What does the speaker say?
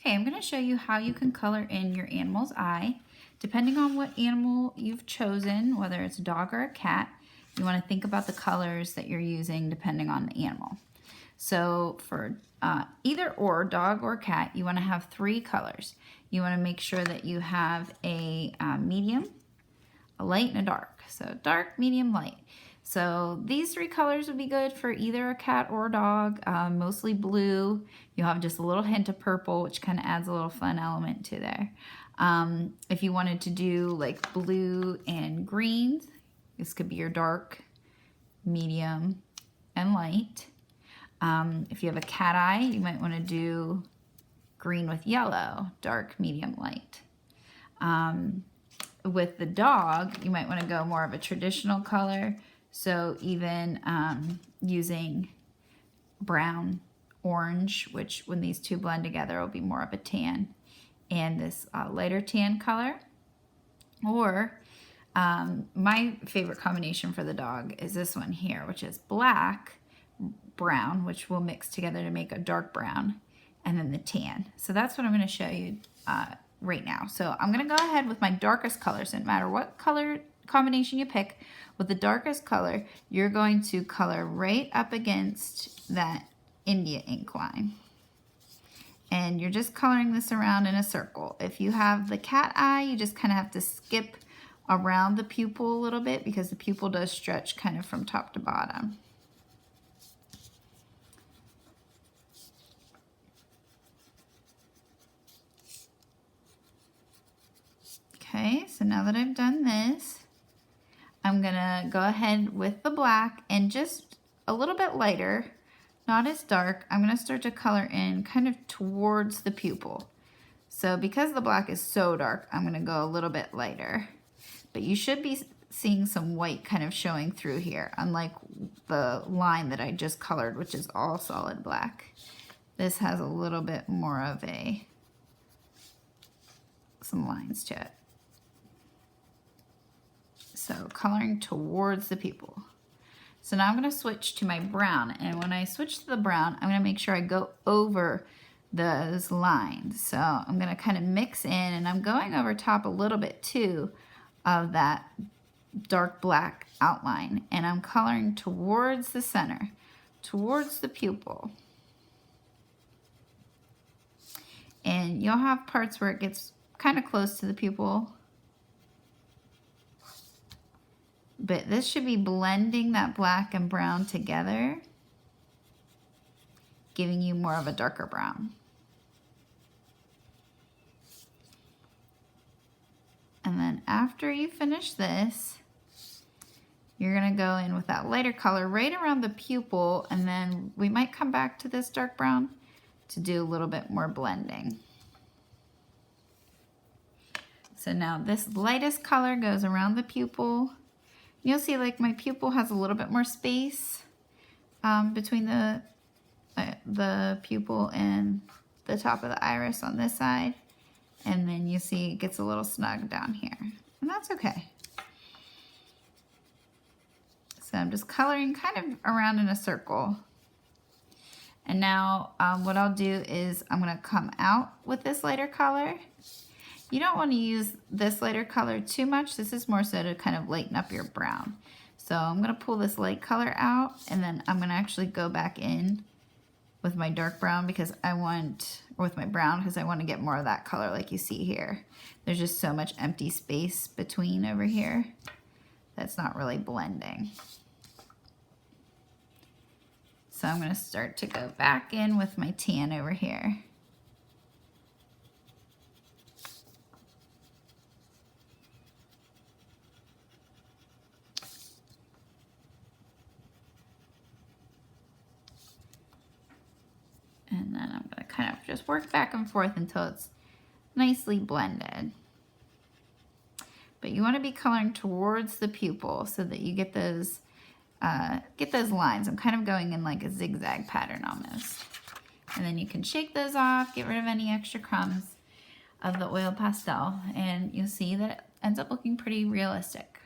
Okay, I'm going to show you how you can color in your animal's eye. Depending on what animal you've chosen, whether it's a dog or a cat, you want to think about the colors that you're using depending on the animal. So for either or, dog or cat, you want to have 3 colors. You want to make sure that you have a medium, a light, and a dark. So dark, medium, light. So these 3 colors would be good for either a cat or a dog, mostly blue. You'll have just a little hint of purple, which kind of adds a little fun element to there. If you wanted to do like blue and greens, this could be your dark, medium, and light. If you have a cat eye, you might want to do green with yellow, dark, medium, light. With the dog, you might want to go more of a traditional color. So even using brown, orange, which when these 2 blend together will be more of a tan, and this lighter tan color. Or my favorite combination for the dog is this one here, which is black, brown, which will mix together to make a dark brown, and then the tan. So that's what I'm going to show you right now. So I'm going to go ahead with my darkest color. So no matter what color combination you pick, with the darkest color, you're going to color right up against that India ink line. And you're just coloring this around in a circle. If you have the cat eye, you just kind of have to skip around the pupil a little bit because the pupil does stretch kind of from top to bottom. Okay, so now that I've done this, I'm gonna go ahead with the black and just a little bit lighter, not as dark. I'm gonna start to color in kind of towards the pupil. So because the black is so dark, I'm gonna go a little bit lighter. But you should be seeing some white kind of showing through here, unlike the line that I just colored, which is all solid black. This has a little bit more of some lines to it. So coloring towards the pupil. So now I'm going to switch to my brown, and when I switch to the brown, I'm going to make sure I go over those lines. So I'm going to kind of mix in, and I'm going over top a little bit too of that dark black outline, and I'm coloring towards the center, towards the pupil. And you'll have parts where it gets kind of close to the pupil, but this should be blending that black and brown together, giving you more of a darker brown. And then after you finish this, you're gonna go in with that lighter color right around the pupil, and then we might come back to this dark brown to do a little bit more blending. So now this lightest color goes around the pupil. You'll see like my pupil has a little bit more space between the pupil and the top of the iris on this side. And then you see it gets a little snug down here. And that's okay. So I'm just coloring kind of around in a circle. And now what I'll do is I'm going to come out with this lighter color. You don't want to use this lighter color too much. This is more so to kind of lighten up your brown. So I'm going to pull this light color out, and then I'm going to actually go back in with my dark brown because I want, or with my brown because I want to get more of that color like you see here. There's just so much empty space between over here that's not really blending. So I'm going to start to go back in with my tan over here. And then I'm going to kind of just work back and forth until it's nicely blended. But you want to be coloring towards the pupil so that you get those lines. I'm kind of going in like a zigzag pattern almost. And then you can shake those off, get rid of any extra crumbs of the oil pastel, and you'll see that it ends up looking pretty realistic.